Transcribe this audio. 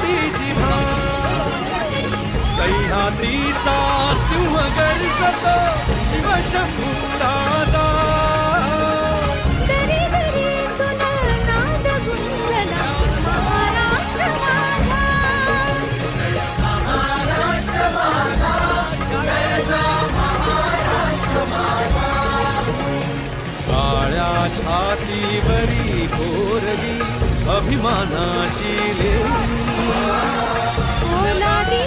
फुटती जिव्हा सह्याद्रीचा सिंह गर्जतो शिवशंभू राजा दरी दरीतून नाद गुंजला महाराष्ट्र माझा काळ्या छातीवरी कोरली अभिमानाची लेणी ओलादी